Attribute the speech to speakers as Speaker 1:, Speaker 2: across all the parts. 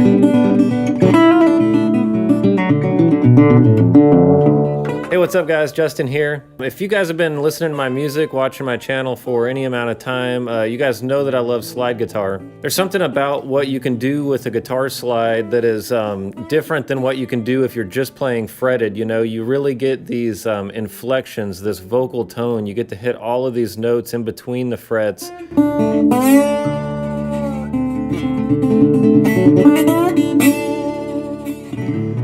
Speaker 1: Hey, what's up guys? Justin here. If you guys have been listening to my music, watching my channel for any amount of time, you guys know that I love slide guitar. There's something about what you can do with a guitar slide that is different than what you can do if you're just playing fretted. You know, you really get these inflections, this vocal tone. You get to hit all of these notes in between the frets.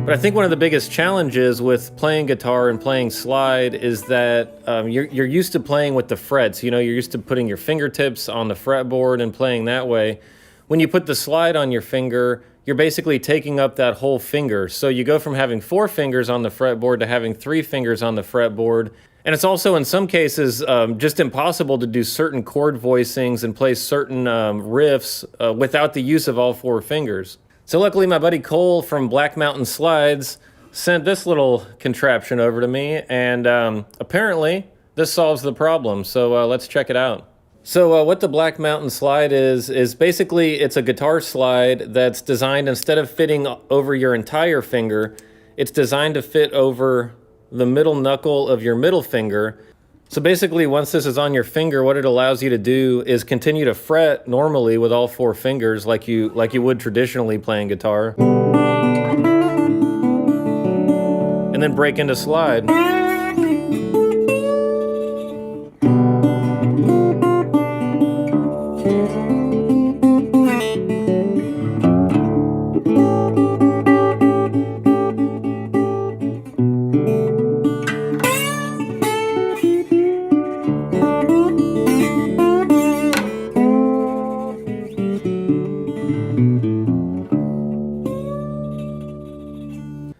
Speaker 1: But I think one of the biggest challenges with playing guitar and playing slide is that you're used to playing with the frets. You know, you're used to putting your fingertips on the fretboard and playing that way. When you put the slide on your finger, you're basically taking up that whole finger. So you go from having 4 fingers on the fretboard to having 3 fingers on the fretboard. And it's also, in some cases, just impossible to do certain chord voicings and play certain riffs without the use of all 4 fingers. So luckily my buddy Cole from Black Mountain Slides sent this little contraption over to me, and apparently this solves the problem. So let's check it out. So what the Black Mountain Slide is basically it's a guitar slide that's designed, instead of fitting over your entire finger, it's designed to fit over the middle knuckle of your middle finger. So basically, once this is on your finger, what it allows you to do is continue to fret normally with all 4 fingers like you would traditionally playing guitar. And then break into slide.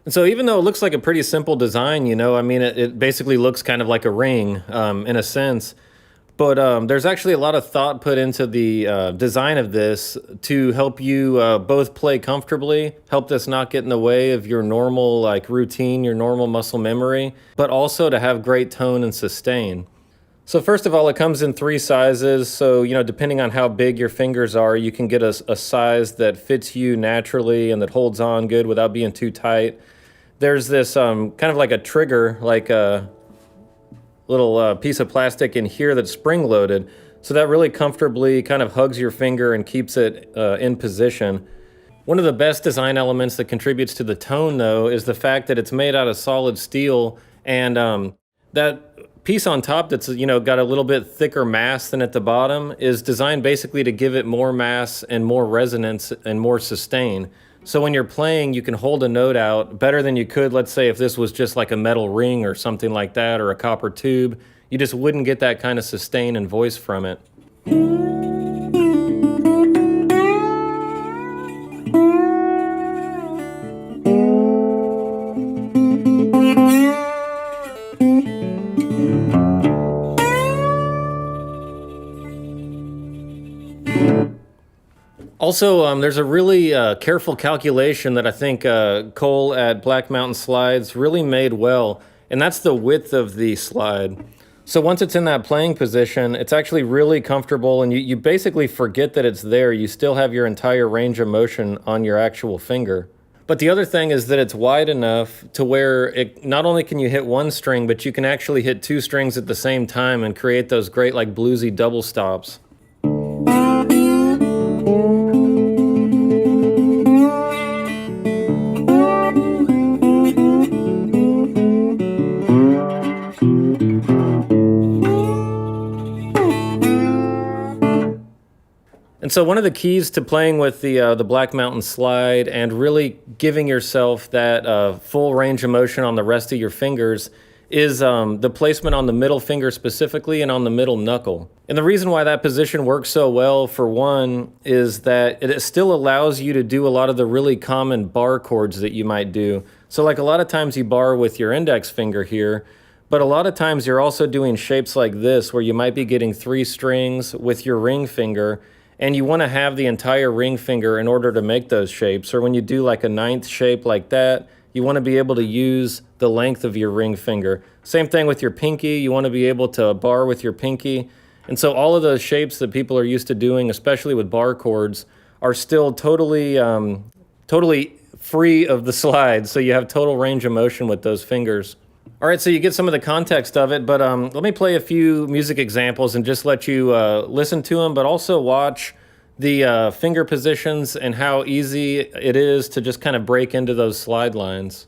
Speaker 1: So even though it looks like a pretty simple design, you know, I mean, it basically looks kind of like a ring in a sense. But there's actually a lot of thought put into the design of this to help you both play comfortably, help this not get in the way of your normal like routine, your normal muscle memory, but also to have great tone and sustain. So first of all, it comes in 3 sizes. So, you know, depending on how big your fingers are, you can get a size that fits you naturally and that holds on good without being too tight. There's this kind of like a trigger, like a little piece of plastic in here that's spring-loaded. So that really comfortably kind of hugs your finger and keeps it in position. One of the best design elements that contributes to the tone, though, is the fact that it's made out of solid steel, and that piece on top that's, you know, got a little bit thicker mass than at the bottom is designed basically to give it more mass and more resonance and more sustain. So when you're playing, you can hold a note out better than you could, let's say, if this was just like a metal ring or something like that, or a copper tube. You just wouldn't get that kind of sustain and voice from it. Also, there's a really careful calculation that I think Cole at Black Mountain Slides really made well, and that's the width of the slide. So once it's in that playing position, it's actually really comfortable, and you basically forget that it's there. You still have your entire range of motion on your actual finger. But the other thing is that it's wide enough to where it not only can you hit 1 string, but you can actually hit 2 strings at the same time and create those great like bluesy double stops. And so one of the keys to playing with the Black Mountain Slide and really giving yourself that full range of motion on the rest of your fingers is the placement on the middle finger specifically and on the middle knuckle. And the reason why that position works so well, for one, is that it still allows you to do a lot of the really common bar chords that you might do. So like a lot of times you bar with your index finger here, but a lot of times you're also doing shapes like this where you might be getting 3 strings with your ring finger, and you want to have the entire ring finger in order to make those shapes. Or when you do like a 9th shape like that, you want to be able to use the length of your ring finger. Same thing with your pinky. You want to be able to bar with your pinky. And so all of those shapes that people are used to doing, especially with bar chords, are still totally totally free of the slide, so you have total range of motion with those fingers. All right, so you get some of the context of it, but let me play a few music examples and just let you listen to them, but also watch the finger positions and how easy it is to just kind of break into those slide lines.